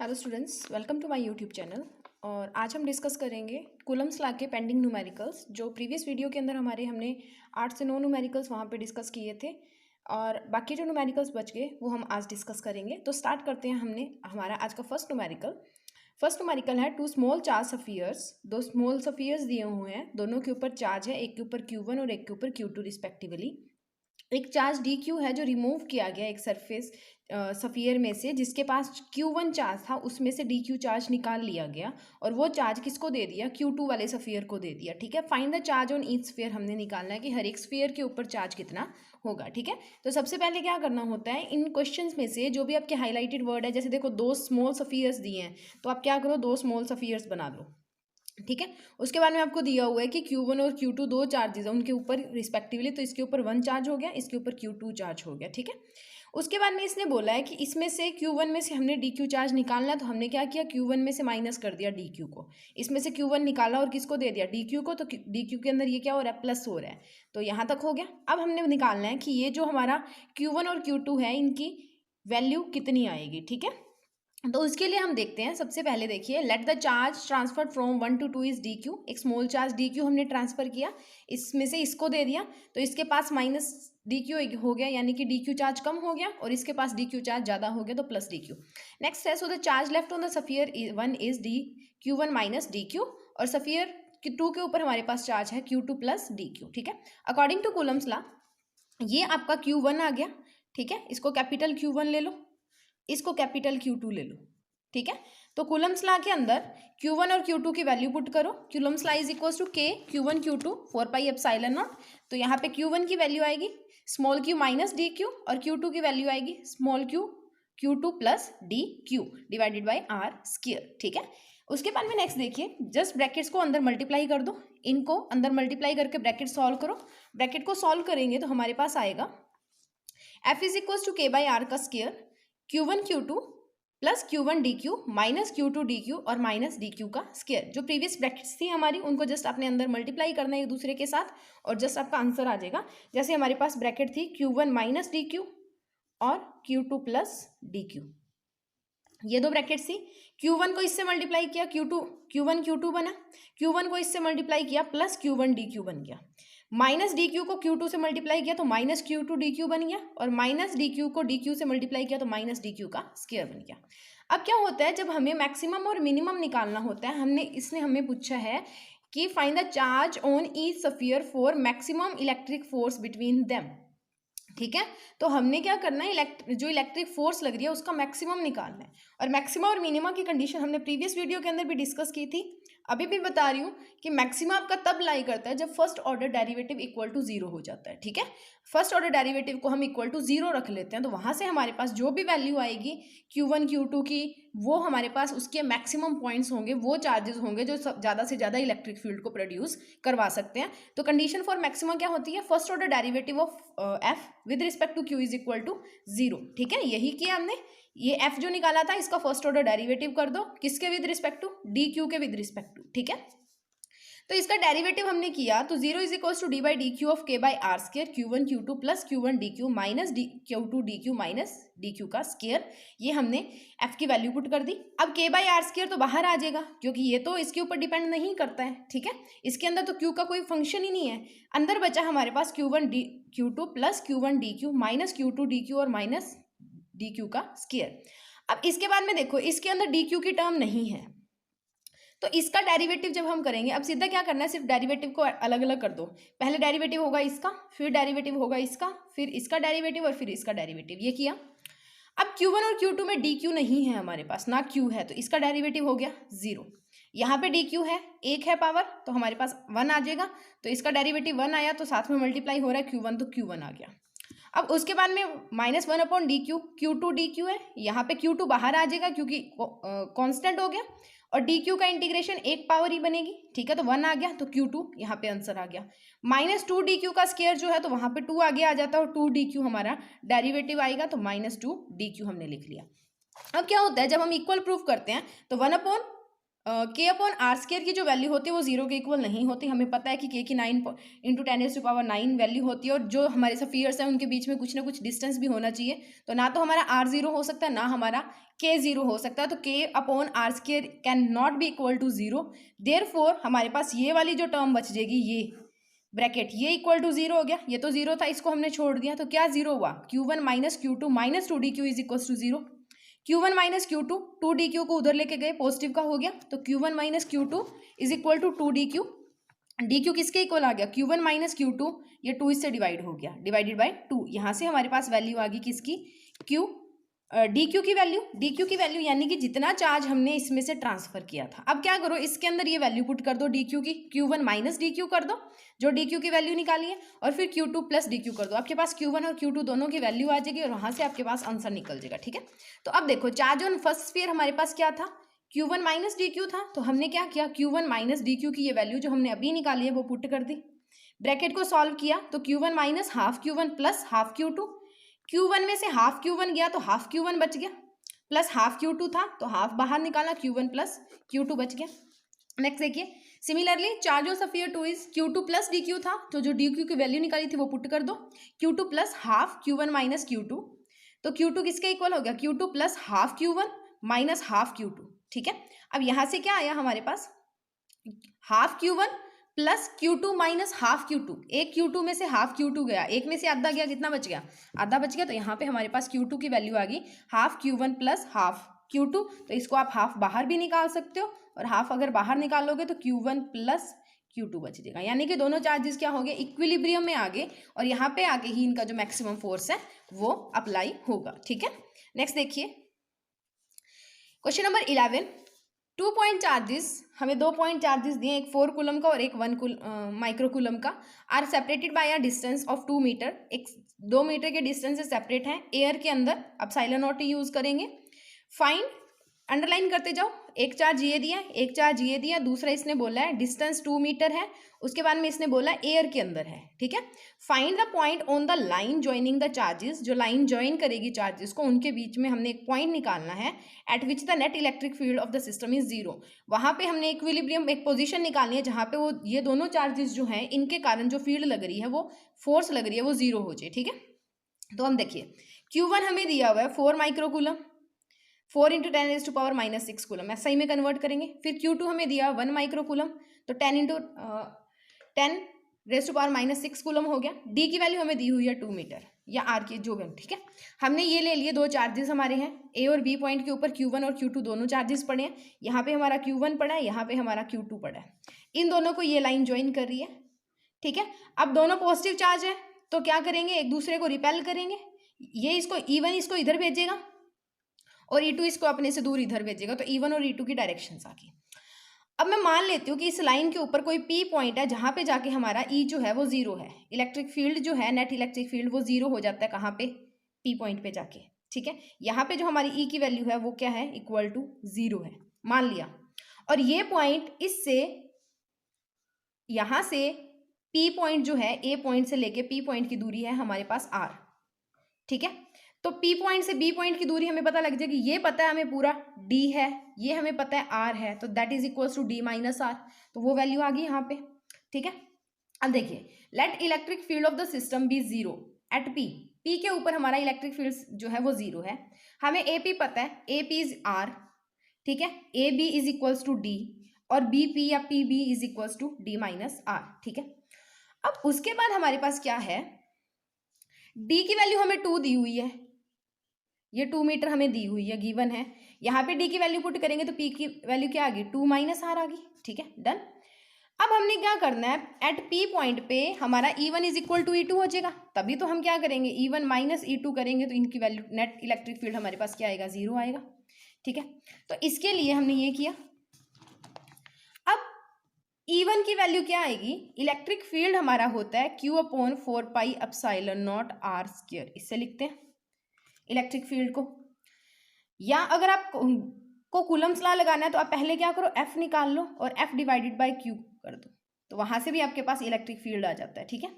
Hello students, welcome to my YouTube channel. और आज हम डिस्कस करेंगे कूलम्स लॉ के पेंडिंग न्यूमेरिकल्स। जो प्रीवियस वीडियो के अंदर हमने 8 से 9 न्यूमेरिकल्स वहाँ पे डिस्कस किए थे और बाकी जो न्यूमेरिकल्स बच गए वो हम आज डिस्कस करेंगे। तो स्टार्ट करते हैं। हमारा आज का फर्स्ट न्यूमेरिकल है टू स्मॉल चार्ज सफियर्स। दो स्मॉल सफियर्स दिए हुए हैं, दोनों के ऊपर चार्ज है, एक के ऊपर Q1 और एक के ऊपर Q2 रिस्पेक्टिवली। एक चार्ज DQ है जो रिमूव किया गया एक सरफेस सफियर में से, जिसके पास Q1 चार्ज था उसमें से DQ चार्ज निकाल लिया गया और वो चार्ज किसको दे दिया? Q2 वाले सफियर को दे दिया। ठीक है, find the charge on each sphere हमने निकालना है कि हर एक स्फीयर के ऊपर चार्ज कितना होगा। ठीक है, तो सबसे पहले क्या करना होता है, इन क्वेश्चंस में से जो भी आपके हाईलाइटेड वर्ड है, जैसे देखो दो स्मॉल सफियर्स दिए हैं तो आप क्या करो, दो स्मॉल सफियर्स बना लो। ठीक है, उसके बाद में आपको दिया हुआ है कि Q1 और Q2 दो चार्जेस हैं उनके ऊपर रिस्पेक्टिवली, तो इसके ऊपर 1 चार्ज हो गया, इसके ऊपर Q2 चार्ज हो गया। ठीक है, उसके बाद में इसने बोला है कि इसमें से Q1 में से हमने DQ चार्ज निकालना है, तो हमने क्या किया, Q1 में से माइनस कर दिया DQ को। इसमें से Q1 निकाला और किसको दे दिया? DQ को। तो DQ के अंदर ये क्या हो रहा है? प्लस हो रहा है। तो यहाँ तक हो गया। अब हमने निकालना है कि ये जो हमारा Q1 और Q2 है इनकी वैल्यू कितनी आएगी। ठीक है, तो उसके लिए हम देखते हैं। सबसे पहले देखिए, let the charge transfer from 1 to 2 is DQ। एक स्मॉल चार्ज DQ हमने ट्रांसफर किया, इसमें से इसको दे दिया, तो इसके पास माइनस DQ हो गया, यानी कि DQ चार्ज कम हो गया और इसके पास DQ चार्ज ज़्यादा हो गया, तो प्लस DQ। नेक्स्ट है, so the charge left on the sphere 1 is DQ1 minus DQ, और सफियर 2 के ऊपर हमारे पास चार्ज है Q2 प्लस DQ। ठीक है, अकॉर्डिंग टू कूलम्स लॉ ये आपका Q1 आ गया। ठीक है, इसको कैपिटल Q1 ले लो, इसको कैपिटल Q2 ले लो। ठीक है, तो कूलम्स लॉ के अंदर Q1 और Q2 की वैल्यू पुट करो। Coulomb's law is equals to K Q1 Q2 4 pi epsilon naught. तो यहाँ पे Q1 की वैल्यू आएगी स्मॉल q माइनस DQ और Q2 की वैल्यू आएगी small q Q2 plus DQ divided by R square. ठीक है, उसके बाद में नेक्स्ट देखिए, जस्ट ब्रैकेट्स को अंदर मल्टीप्लाई कर दो, इनको अंदर मल्टीप्लाई करके ब्रैकेट सॉल्व करो। ब्रैकेट को सॉल्व करेंगे तो हमारे पास आएगा F is equals to K by R का square Q1 Q2 plus Q1 DQ minus Q2 DQ और माइनस DQ का स्क्वायर। जो प्रीवियस ब्रैकेट्स थी हमारी उनको जस्ट आपने अंदर मल्टीप्लाई करना है एक दूसरे के साथ और जस्ट आपका आंसर आ जाएगा। जैसे हमारे पास ब्रैकेट थी Q1 माइनस DQ और Q2 प्लस DQ, ये दो ब्रैकेट्स थी। Q1 को इससे मल्टीप्लाई किया, Q1 Q2 बना, Q1 को इससे मल्टीप्लाई किया प्लस Q1 DQ बन गया, माइनस DQ को Q2 से मल्टीप्लाई किया तो माइनस Q2 DQ बन गया, और माइनस DQ को DQ से मल्टीप्लाई किया तो माइनस DQ का स्क्वायर बन गया। अब क्या होता है, जब हमें मैक्सिमम और मिनिमम निकालना होता है, इसने हमें पूछा है कि find the charge on each sphere for maximum electric force between them. ठीक है, तो हमने क्या करना है, जो इलेक्ट्रिक फोर्स लग रही है उसका मैक्सिमम निकालना है। और मैक्सिमम और मिनिमम की कंडीशन हमने प्रीवियस वीडियो के अंदर भी डिस्कस की थी, अभी भी बता रही हूँ कि मैक्सिमम आपका तब लाई करता है जब first order derivative equal to 0 हो जाता है। ठीक है, फर्स्ट ऑर्डर डेरिवेटिव को हम इक्वल टू 0 रख लेते हैं, तो वहां से हमारे पास जो भी वैल्यू आएगी Q1 Q2 की, वो हमारे पास उसके मैक्सिमम पॉइंट्स होंगे, वो चार्जेस होंगे जो ज़्यादा से ज़्यादा इलेक्ट्रिक फील्ड को प्रोड्यूस करवा सकते हैं। तो कंडीशन फॉर मैक्सिमम क्या होती है, first order derivative of F with respect to Q is equal to 0। ठीक है, यही किया हमने। ये F जो निकाला था इसका फर्स्ट ऑर्डर डेरिवेटिव कर दो, किसके विद रिस्पेक्ट टू? DQ के विद रिस्पेक्ट टू। ठीक है, तो इसका डेरिवेटिव हमने किया तो 0 is equals to D by D Q of K by R square Q1 Q2 plus Q1 DQ minus Q2 DQ minus DQ का स्क्वायर। ये हमने F की वैल्यू पुट कर दी। अब K बाई आर स्क्वायर तो बाहर आ जाएगा क्योंकि ये तो इसके ऊपर डिपेंड नहीं करता है। ठीक है, इसके अंदर तो Q का कोई फंक्शन ही नहीं है। अंदर बचा हमारे पास Q1 Q2 plus Q1 DQ minus Q2 DQ और माइनस DQ का स्क्वायर। अब इसके बाद में देखो, इसके अंदर DQ की टर्म नहीं है, तो इसका डेरिवेटिव जब हम करेंगे, अब सीधा क्या करना है, सिर्फ डेरिवेटिव को अलग अलग कर दो। पहले डेरिवेटिव होगा इसका, फिर डेरिवेटिव होगा इसका, फिर इसका डेरिवेटिव और फिर इसका डेरिवेटिव, ये किया। अब Q1 और Q2 में DQ नहीं है हमारे पास, ना Q है, तो इसका डेरिवेटिव हो गया 0। यहाँ पे DQ है, 1 है पावर, तो हमारे पास 1 आ जाएगा, तो इसका डेरिवेटिव 1 आया, तो साथ में मल्टीप्लाई हो रहा है Q1, तो Q1 आ गया। अब उसके बाद में -1 अपॉन DQ, Q2 DQ है, यहाँ पे Q2 बाहर आ जाएगा क्योंकि कांस्टेंट हो गया, और DQ का इंटीग्रेशन 1 पावर ही बनेगी। ठीक है, तो 1 आ गया, तो Q2 यहाँ पे आंसर आ गया। -2 DQ का स्क्वायर जो है तो वहाँ पे 2 आगे आ जाता है और 2 DQ हमारा डेरिवेटिव आएगा, तो -2 DQ हमने लिख लिया। अब क्या होता है, जब हम इक्वल प्रूफ करते हैं तो 1 अपॉन के अपॉन आर स्केयर की जो वैल्यू होती है वो जीरो के इक्वल नहीं होती। हमें पता है कि के की 9 इंटू 10⁻⁹ वैल्यू होती है और जो हमारे सफियर्स हैं उनके बीच में कुछ ना कुछ डिस्टेंस भी होना चाहिए। तो ना तो हमारा आर जीरो हो सकता है, ना हमारा के जीरो हो सकता है। तो K upon R square can not be equal to zero. Therefore हमारे पास ये वाली जो टर्म बच जाएगी, ये ब्रैकेट, ये इक्वल टू जीरो हो गया। ये तो जीरो था, इसको हमने छोड़ दिया, तो क्या जीरो हुआ, Q1 minus Q2 minus 2dq is equal to zero. Q1 minus Q2, 2dq को उधर लेके गए, पॉजिटिव का हो गया, तो Q1 minus Q2 is equal to 2dq। dq किसके इक्वल आ गया, Q1 माइनस Q2, ये 2 इससे डिवाइड हो गया, डिवाइडेड बाई 2। यहाँ से हमारे पास वैल्यू आ गई किसकी, Q dq की वैल्यू, dq की वैल्यू यानी कि जितना चार्ज हमने इसमें से ट्रांसफर किया था। अब क्या करो, इसके अंदर ये वैल्यू पुट कर दो dq की, Q1 माइनस dq कर दो, जो dq की वैल्यू निकाली है, और फिर Q2 प्लस dq कर दो। आपके पास Q1 और Q2 दोनों की वैल्यू आ जाएगी और वहां से आपके पास आंसर निकल जाएगा। ठीक है, तो अब देखो चार्ज ऑन फर्स्ट स्फीयर हमारे पास क्या था, Q1 माइनस dq था। तो हमने क्या किया, Q1 माइनस dq की ये वैल्यू जो हमने अभी निकाली है वो पुट कर दी, ब्रैकेट को सॉल्व किया, तो Q1 minus half Q1 plus half Q2, Q1 में से हाफ Q1 गया तो हाफ Q1 बच गया, प्लस हाफ Q2 था तो हाफ बाहर निकाला, Q1 प्लस Q2 बच गया। नेक्स्ट देखिए, similarly charge of sphere 2 is Q2 plus dq था, तो जो dq की वैल्यू निकाली थी वो पुट कर दो, Q2 plus half Q1 minus Q2, तो Q2 किसके इक्वल हो गया, Q2 plus half Q1 minus half Q2। ठीक है, अब यहां से क्या आया हमारे पास, half Q1 plus Q2 minus half Q2, एक Q2 में से हाफ Q2 गया, एक में से आधा गया, कितना बच गया, आधा बच गया। तो यहाँ पे हमारे पास Q2 की वैल्यू आ गई half Q1 plus half Q2, तो इसको आप हाफ बाहर भी निकाल सकते हो, और हाफ अगर बाहर निकालोगे तो Q1 प्लस Q2 बच जाएगा, यानी कि दोनों चार्जेस क्या हो गए, इक्विलिब्रियम में आ गए, और यहाँ पे आगे ही इनका जो मैक्सिमम फोर्स है वो अप्लाई होगा। ठीक है, नेक्स्ट देखिए क्वेश्चन नंबर 11, 2 पॉइंट चार्जेस, हमें 2 पॉइंट चार्जेस दिए, एक 4 कूलम का और एक 1 माइक्रो कूलम का, are separated by a distance of 2 metre, एक 2 मीटर के डिस्टेंस से सेपरेट है एयर के अंदर। अब साइलेंट नोट यूज करेंगे, फाइंड, अंडरलाइन करते जाओ, एक चार्ज ये दिया, एक चार्ज ये दिया, दूसरा इसने बोला है डिस्टेंस 2 मीटर है, उसके बाद में इसने बोला एयर के अंदर है। ठीक है, find the point on the line joining the charges, जो लाइन ज्वाइन करेगी चार्जेस को, उनके बीच में हमने एक पॉइंट निकालना है, eight which the net electric field of the system is zero. वहां पे हमने इक्विलिब्रियम, एक पोजीशन निकालनी है जहां पे वो ये दोनों चार्जेस जो हैं इनके कारण जो फील्ड लग रही है, वो फोर्स लग रही है, वो जीरो हो जाए। ठीक है, तो हम देखिए Q1 हमें दिया हुआ है 4 माइक्रो कूलम, 4 इंटू 10⁻⁶ कूलम, ऐसा ही में कन्वर्ट करेंगे। फिर Q2 हमें दिया 1 माइक्रो कूलम, तो 10 इंटू 10⁻⁶ कूलम हो गया। डी की वैल्यू हमें दी हुई है 2 मीटर, या आर की जो भी। ठीक है, हमने ये ले लिए, दो चार्जेस हमारे हैं ए और बी पॉइंट के ऊपर, Q1 और Q2 दोनों चार्जेस पड़े हैं, यहाँ पे हमारा Q1 पड़ा है, यहाँ पे हमारा Q2 पड़ा है, इन दोनों को ये लाइन ज्वाइन कर रही है। ठीक है, अब दोनों पॉजिटिव चार्ज है तो क्या करेंगे, एक दूसरे को रिपेल करेंगे, ये इसको E1 इसको इधर भेजेगा और E2 इसको अपने से दूर इधर भेजेगा, तो E1 और E2 की डायरेक्शंस आ गई। अब मैं मान लेती हूँ कि इस लाइन के ऊपर कोई P पॉइंट है जहां पे जाके हमारा E जो है वो जीरो है, इलेक्ट्रिक फील्ड जो है, नेट इलेक्ट्रिक फील्ड वो जीरो हो जाता है कहाँ पे, P पॉइंट पे जाके। ठीक है, यहाँ पे जो हमारी E की वैल्यू है वो क्या है, इक्वल टू जीरो है, मान लिया। और ये पॉइंट इससे, यहां से P पॉइंट जो है, A पॉइंट से लेके P पॉइंट की दूरी है हमारे पास R। ठीक है, तो P पॉइंट से B पॉइंट की दूरी हमें पता लग जाएगी, ये पता है हमें पूरा D है, ये हमें पता है R है, तो that is equal to D minus R, तो वो वैल्यू आ गई यहाँ पे। ठीक है, अब देखिए, let electric field of the system be zero at P, P के ऊपर हमारा इलेक्ट्रिक फील्ड जो है वो जीरो है, हमें AP पता है, AP इज R। ठीक है, AB is equals to D, और BP या PB is equals to D minus R। ठीक है, अब उसके बाद हमारे पास क्या है, D की वैल्यू हमें 2 दी हुई है, ये 2 मीटर हमें दी हुई है, गिवन है। यहाँ पे D की वैल्यू पुट करेंगे तो P की वैल्यू क्या आ गई, 2 माइनस R आ गई। ठीक है, डन। अब हमने क्या करना है, एट P पॉइंट पे हमारा E1 is equal to E2 हो जाएगा, तभी तो हम क्या करेंगे, E1 माइनस E2 करेंगे तो इनकी वैल्यू, नेट इलेक्ट्रिक फील्ड हमारे पास क्या आएगा, जीरो आएगा। ठीक है, तो इसके लिए हमने ये किया। अब E1 की वैल्यू क्या आएगी, इलेक्ट्रिक फील्ड हमारा होता है Q/4πε0 R स्क्वायर, इससे लिखते हैं इलेक्ट्रिक फील्ड को। या अगर आप को कूलम्स लॉ लगाना है तो आप पहले क्या करो, F निकाल लो और F डिवाइडेड बाय Q कर दो, तो वहां से भी आपके पास इलेक्ट्रिक फील्ड आ जाता है। ठीक है,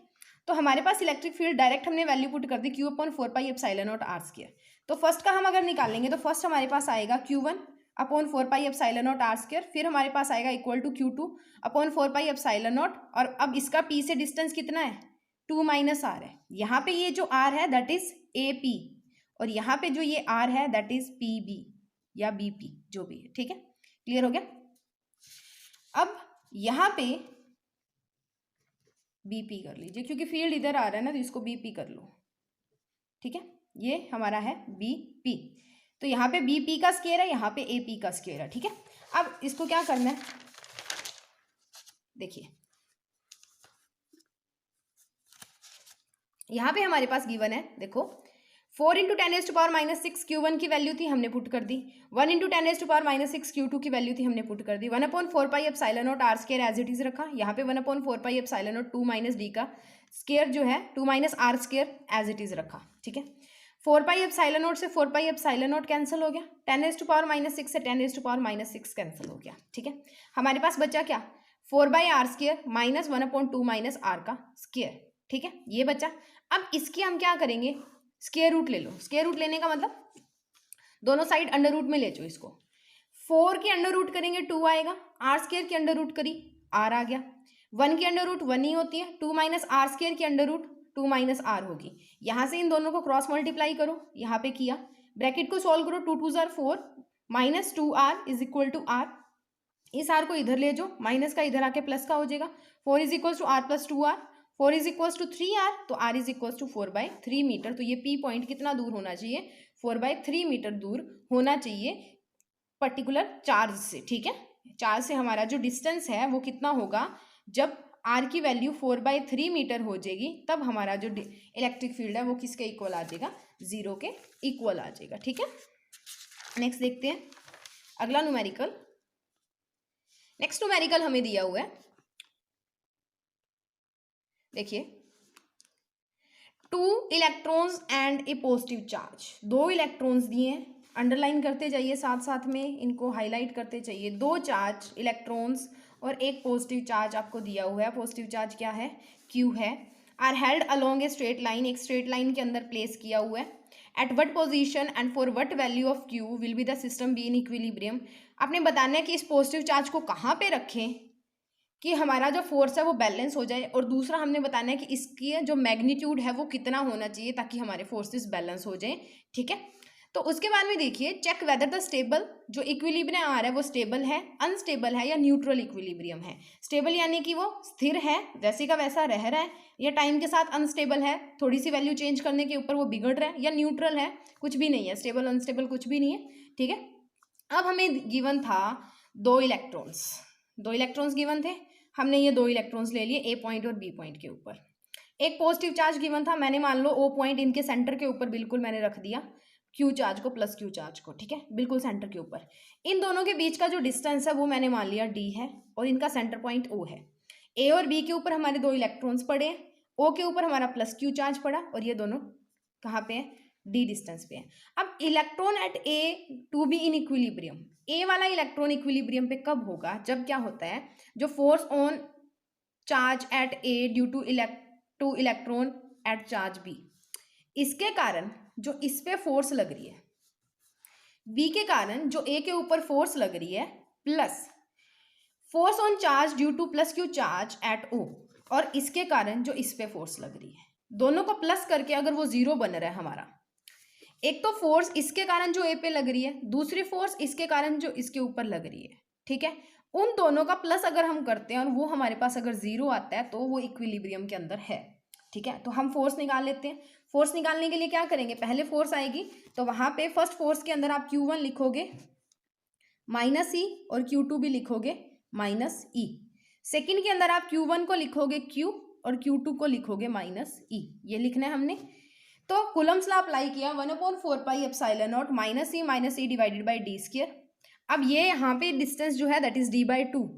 तो हमारे पास इलेक्ट्रिक फील्ड डायरेक्ट हमने वैल्यू पुट कर दी Q/4πε0 R स्क्वायर। तो फर्स्ट का हम अगर निकालेंगे तो फर्स्ट हमारे पास आएगा Q1 अपॉन 4πε0r², फिर हमारे पास आएगा इक्वल टू Q2 अपॉन 4πε0, और अब इसका P से डिस्टेंस कितना है 2 - r है। यहाँ पे ये जो r है दैट इज AP, और यहाँ पे जो ये r है दैट इज PB या BP, जो भी है। ठीक है, क्लियर हो गया। अब यहाँ पे BP कर लीजिए, क्योंकि फील्ड इधर आ रहा है ना, तो इसको BP कर लो। ठीक है, ये हमारा है BP, तो यहाँ पे BP का स्क्वायर है, यहाँ पे AP का स्क्वायर है। ठीक है, अब इसको क्या करना है, देखिए यहाँ पे हमारे पास गिवन है, देखो 4 × 10⁻⁻6 Q1 की वैल्यू थी, हमने पुट कर दी। 1 × 10⁻⁻6 Q2 की वैल्यू थी, हमने पुट कर दी। 1/4πε0r² एज इट इज रखा, यहाँ पे 1/4πε0 2 - d का स्क्वायर जो है 2 - r² एज इट इज रखा। ठीक है, 4πε0 से 4πε0 कैंसिल हो गया, 10⁻⁻6 से 10⁻⁻6 कैंसिल हो गया। ठीक है, हमारे पास बचा क्या 4/r² - 1/2 - r का स्क्वायर। ठीक है, ये बचा। अब इसकी हम क्या करेंगे, स्क्वायर रूट ले लो। स्क्वायर रूट लेने का मतलब दोनों साइड अंडर रूट में ले जाओ इसको। 4 के अंडर रूट करेंगे 2 आएगा, r² के अंडर रूट करी r आ गया, 1 की अंडर रूट 1 ही होती है, 2 - r² की अंडर रूट 2 - r होगी। यहाँ से इन दोनों को क्रॉस मल्टीप्लाई करो, यहाँ पे किया, ब्रैकेट को सॉल्व करो, 2 × 2 = 4 - 2r = r। इस r को इधर ले जाओ, माइनस का इधर आके प्लस का हो जाएगा, 4 = r + 2r, 4 = 3r, तो r = 4/3 मीटर। तो ये P पॉइंट कितना दूर होना चाहिए, 4/3 मीटर दूर होना चाहिए पर्टिकुलर चार्ज से। ठीक है, चार्ज से हमारा जो डिस्टेंस है वो कितना होगा, जब r की वैल्यू 4/3 मीटर हो जाएगी, तब हमारा जो इलेक्ट्रिक फील्ड है वो किसके इक्वल आ जाएगा, 0 के इक्वल आ जाएगा। ठीक है, नेक्स्ट देखते हैं अगला न्यूमेरिकल। नेक्स्ट न्यूमेरिकल हमें दिया हुआ है, देखिए 2 electrons and A positive charge. 2 electrons दिए हैं, अंडरलाइन करते जाइए, साथ साथ में इनको हाईलाइट करते चाहिए। 2 चार्ज इलेक्ट्रॉन्स और एक पॉजिटिव चार्ज आपको दिया हुआ है। पॉजिटिव चार्ज क्या है, Q है। Are held along a straight line, एक स्ट्रेट लाइन के अंदर प्लेस किया हुआ है। At what position and for what value of Q will be the system be in equilibrium. आपने बताना है कि इस पॉजिटिव चार्ज को कहाँ पे रखें कि हमारा जो फोर्स है वो बैलेंस हो जाए, और दूसरा हमने बताना है कि इसकी जो मैग्नीट्यूड है वो कितना होना चाहिए ताकि हमारे फोर्सेस बैलेंस हो जाए। ठीक है, तो उसके बाद में देखिए, चेक वेदर द स्टेबल, जो इक्विलिब्रियम आ रहा है वो स्टेबल है, अनस्टेबल है या न्यूट्रल इक्विलिब्रियम है। स्टेबल यानी कि वो स्थिर है, वैसे का वैसा रह रहा है, या टाइम के साथ अनस्टेबल है, थोड़ी सी वैल्यू चेंज करने के ऊपर वो बिगड़ रहा है, या न्यूट्रल है, कुछ भी नहीं है, स्टेबल अनस्टेबल कुछ भी नहीं है। ठीक है, अब हमें गिवन था 2 इलेक्ट्रॉन्स गिवन थे, हमने ये 2 इलेक्ट्रॉन्स ले लिए, ए पॉइंट और बी पॉइंट के ऊपर। एक पॉजिटिव चार्ज गिवन था, मैंने मान लो O पॉइंट इनके सेंटर के ऊपर बिल्कुल मैंने रख दिया, Q चार्ज को प्लस Q चार्ज को। ठीक है, बिल्कुल सेंटर के ऊपर। इन दोनों के बीच का जो डिस्टेंस है वो मैंने मान लिया D है, और इनका सेंटर पॉइंट O है। A और B के ऊपर हमारे 2 इलेक्ट्रॉन्स पड़े, O के ऊपर हमारा प्लस Q चार्ज पड़ा, और ये दोनों कहाँ पे है, D डिस्टेंस पे है। अब electron at A to be in equilibrium, A वाला इलेक्ट्रॉन इक्विलिब्रियम पे कब होगा, जब क्या होता है, जो force on charge at A due to electron at charge B, इसके कारण जो इस पे फोर्स लग रही है, B के कारण जो A के ऊपर फोर्स लग रही है, plus force on charge due two plus Q charge at O, और इसके कारण जो इस पे फोर्स लग रही है, दोनों को प्लस करके अगर वो 0 बन रहा है हमारा, एक तो फोर्स इसके कारण जो A पे लग रही है, दूसरी फोर्स इसके कारण जो इसके ऊपर लग रही है। ठीक है, उन दोनों का प्लस अगर हम करते हैं और वो हमारे पास अगर 0 आता है तो वो इक्विलिब्रियम के अंदर है। ठीक है, तो हम फोर्स निकाल लेते हैं। फोर्स निकालने के लिए क्या करेंगे, पहले फोर्स आएगी तो वहां पे फर्स्ट फोर्स के अंदर आप Q1 लिखोगे -E और Q2 भी लिखोगे -E। सेकेंड के अंदर आप Q1 को लिखोगे Q और Q2 को लिखोगे -E, ये लिखना है हमने। तो कूलम्स लॉ अप्लाई किया, 1/4πε0 -E डिवाइडेड बाई d²। अब ये यहाँ पे डिस्टेंस जो है दैट इज d/2,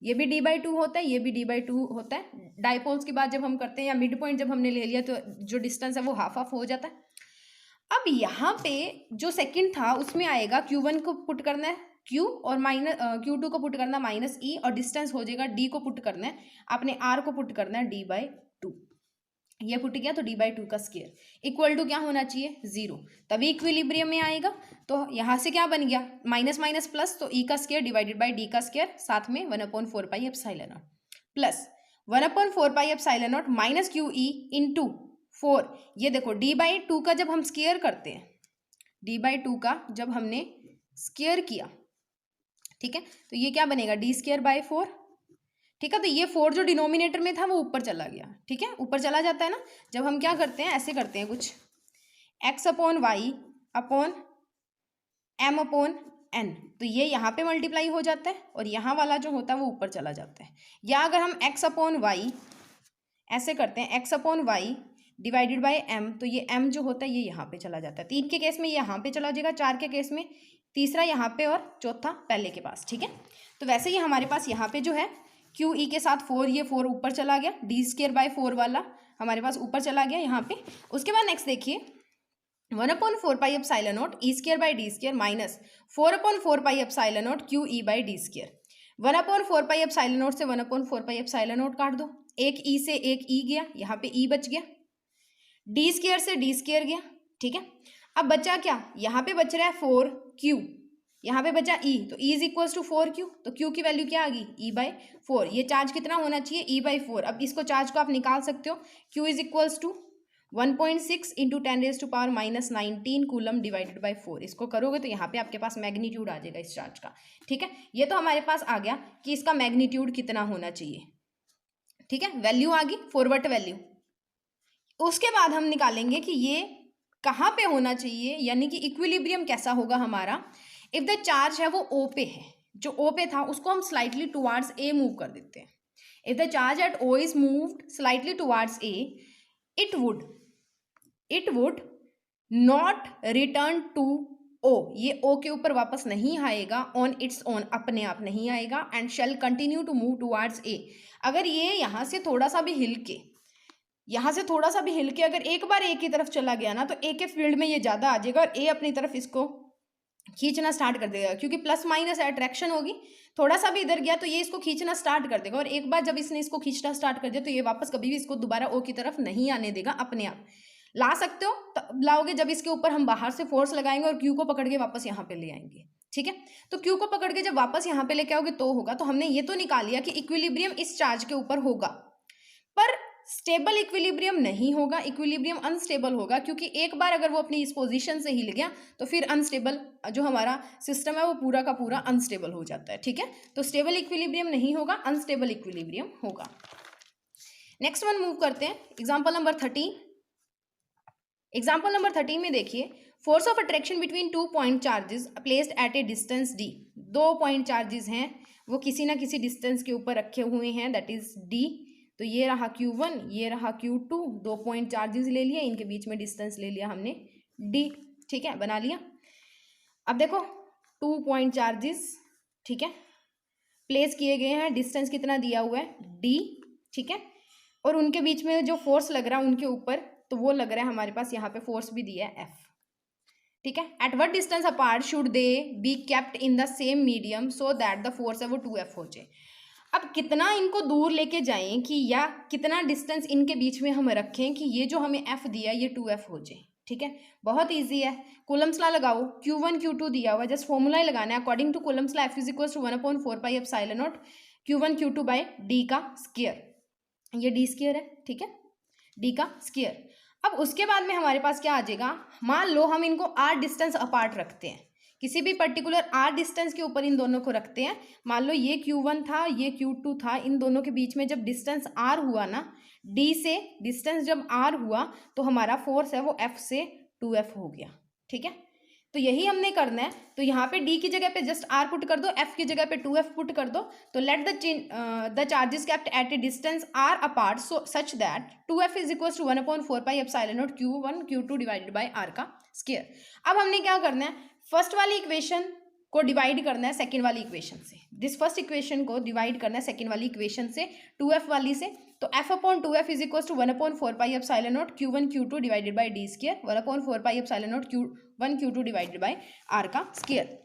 ये भी d/2 होता है, ये भी d/2 होता है। डाइपोल्स की बात जब हम करते हैं या मिड पॉइंट जब हमने ले लिया तो जो डिस्टेंस है वो हाफ हाफ हो जाता है। अब यहाँ पे जो सेकंड था उसमें आएगा Q1 को पुट करना है Q और Q2 को पुट करना है -E, और डिस्टेंस हो जाएगा D को पुट करना है, आपने R को पुट करना है d/2। ये पुट किया तो d/2 का स्क्वायर इक्वल टू क्या होना चाहिए 0, तभी इक्विलिब्रियम में आएगा। तो यहाँ से क्या बन गया माइनस माइनस प्लस, तो e का स्क्वायर डिवाइडेड बाई d का स्क्वायर, साथ में 1/4 pi epsilon not plus 1/4 pi epsilon not minus Q E into 4। ये देखो d/2 का जब हम स्क्वायर करते हैं, d/2 का जब हमने स्क्वायर किया, ठीक है, तो ये क्या बनेगा d²/4। ठीक है, तो ये 4 जो डिनोमिनेटर में था वो ऊपर चला गया। ठीक है, ऊपर चला जाता है ना, जब हम क्या करते हैं ऐसे करते हैं कुछ x/y/m/n, तो ये यहाँ पे मल्टीप्लाई हो जाता है और यहाँ वाला जो होता है वो ऊपर चला जाता है। या अगर हम x/y ऐसे करते हैं x/y डिवाइडेड बाई m, तो ये m जो होता है ये यहाँ पे चला जाता है। 3 के केस में ये यहाँ पे चला जाएगा, 4 के केस में तीसरा यहाँ पे और चौथा पहले के पास। ठीक है, तो वैसे ही हमारे पास यहाँ पे जो है क्यू ई के साथ 4, ये 4 ऊपर चला गया, d²/4 वाला हमारे पास ऊपर चला गया यहाँ पे। उसके बाद नेक्स्ट देखिए 1/4 pi epsilon not e²/d² minus 4/4 pi epsilon not Q E by d²। 1/4 pi epsilon not से 1/4 पाई एप्सिलॉन नॉट काट दो, एक ई से एक ई गया, यहाँ पे ई बच गया, d² से d² गया। ठीक है, अब बचा क्या, यहाँ पे बच रहा है 4q, यहाँ पे बचा e, तो e is equals to 4q, तो q की वैल्यू क्या आ गई e/4। ये चार्ज कितना होना चाहिए e/4। अब इसको चार्ज को आप निकाल सकते हो, q is equals to 1.6 into 10⁻⁻19 coulomb divided by 4। इसको करोगे तो यहाँ पे आपके पास मैग्नीट्यूड आ जाएगा इस चार्ज का। ठीक है, ये तो हमारे पास आ गया कि इसका मैग्नीट्यूड कितना होना चाहिए। ठीक है, वैल्यू आ गई, फॉरवर्ड वैल्यू। उसके बाद हम निकालेंगे कि ये कहाँ पे होना चाहिए, यानी कि इक्विलिब्रियम कैसा होगा हमारा। इफ द चार्ज है वो ओ पे है, जो ओ पे था उसको हम स्लाइटली टुवार्ड्स ए मूव कर देते हैं। If the charge at O is moved slightly towards A, it would not return to O, ये ओ के ऊपर वापस नहीं आएगा, ऑन इट्स ओन, अपने आप नहीं आएगा, and shall continue to move towards A. अगर ये यहाँ से थोड़ा सा भी हिल के, यहाँ से थोड़ा सा भी हिल के अगर एक बार ए की तरफ चला गया ना, तो ए के फील्ड में ये ज़्यादा आ जाएगा और ए अपनी तरफ इसको खींचना स्टार्ट कर देगा, क्योंकि प्लस माइनस अट्रैक्शन होगी। थोड़ा सा भी इधर गया तो ये इसको खींचना स्टार्ट कर देगा, और एक बार जब इसने इसको खींचना स्टार्ट कर दिया तो ये वापस कभी भी इसको दोबारा ओ की तरफ नहीं आने देगा, अपने आप ला सकते हो तब लाओगे जब इसके ऊपर हम बाहर से फोर्स लगाएंगे और क्यू को पकड़ के वापस यहाँ पे ले आएंगे। ठीक है, तो क्यू को पकड़ के जब वापस यहाँ पे लेके आओगे तो होगा। तो हमने ये तो निकाल लिया कि इक्विलिब्रियम इस चार्ज के ऊपर होगा, पर स्टेबल इक्विलिब्रियम नहीं होगा, इक्विलिब्रियम अनस्टेबल होगा, क्योंकि एक बार अगर वो अपनी इस पोजीशन से हिल गया तो फिर अनस्टेबल जो हमारा सिस्टम है वो पूरा का पूरा अनस्टेबल हो जाता है। ठीक है, तो स्टेबल इक्विलिब्रियम नहीं होगा, अनस्टेबल इक्विलिब्रियम होगा। नेक्स्ट वन मूव करते हैं, एग्जाम्पल नंबर 13। एग्जाम्पल नंबर 13 में देखिए, force of attraction between 2 point charges placed at a distance d। 2 point charges हैं, वो किसी ना किसी डिस्टेंस के ऊपर रखे हुए हैं, दैट इज d। तो ये रहा Q1, ये रहा Q2, 2 पॉइंट चार्जेस ले लिए, इनके बीच में डिस्टेंस ले लिया हमने d। ठीक है, बना लिया। अब देखो 2 पॉइंट चार्जेस, ठीक है, प्लेस किए गए हैं, डिस्टेंस कितना दिया हुआ है d। ठीक है, और उनके बीच में जो फोर्स लग रहा है उनके ऊपर, तो वो लग रहा है हमारे पास यहाँ पे फोर्स भी दिया है F। ठीक है, at what distance apart should they be kept in the same medium so that the force है वो 2F हो जाए। अब कितना इनको दूर लेके जाएं कि, या कितना डिस्टेंस इनके बीच में हम रखें कि ये जो हमें F दिया ये 2F हो जाए। ठीक है, बहुत ईजी है, कूलम्स लॉ लगाओ, Q1 Q2 दिया हुआ है, जस्ट फॉर्मूला ही लगाना है according to Coulomb's law. F is equal to 1/4 pi epsilon naught Q1 Q2 by d का स्क्वायर, ये d² है। ठीक है, d का स्क्वायर। अब उसके बाद में हमारे पास क्या आ जाएगा, मान लो हम इनको r डिस्टेंस अपार्ट रखते हैं, किसी भी पर्टिकुलर r डिस्टेंस के ऊपर इन दोनों को रखते हैं। मान लो ये Q1 था, ये Q2 था, इन दोनों के बीच में जब डिस्टेंस r हुआ ना, d से डिस्टेंस जब r हुआ तो हमारा फोर्स है वो F से 2F हो गया। ठीक है, तो यही हमने करना है। तो यहाँ पे d की जगह पे जस्ट r पुट कर दो, F की जगह पे 2F पुट कर दो, तो let the charges kept at a distance r apart so such that 2F is equal to 1/4 pi epsilon naught Q1 Q2 divided by r का स्क्वायर। अब हमने क्या करना है, फर्स्ट वाली इक्वेशन को डिवाइड करना है सेकेंड वाली इक्वेशन से, दिस फर्स्ट इक्वेशन को डिवाइड करना है सेकेंड वाली इक्वेशन से 2F वाली से। तो F/2F is equal to 1/4 pi epsilon naught Q1 Q2 divided by d², 1/4 pi epsilon naught Q1 Q2 divided by r का स्क्वायर।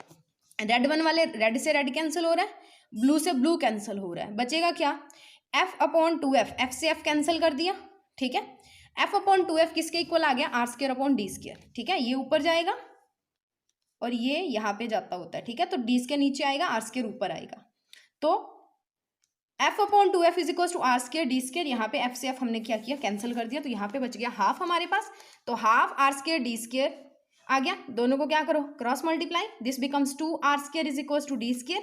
रेड वन वाले रेड से रेड कैंसिल हो रहा है, ब्लू से ब्लू कैंसिल हो रहा है, बचेगा क्या F/2F, F से F कैंसिल कर दिया। ठीक है, F/2F किसके इक्वल आ गया, r² d², ठीक है। ये ऊपर जाएगा और ये यहाँ पे जाता होता है, ठीक है। तो d² नीचे आएगा, r² ऊपर आएगा, तो F/2F is equal to r² d²। यहाँ पे f से f हमने क्या किया, कैंसिल कर दिया, तो यहाँ पे बच गया हाफ हमारे पास। तो हाफ r² d² आ गया, दोनों को क्या करो, cross multiply, this becomes 2r² is equal to d²,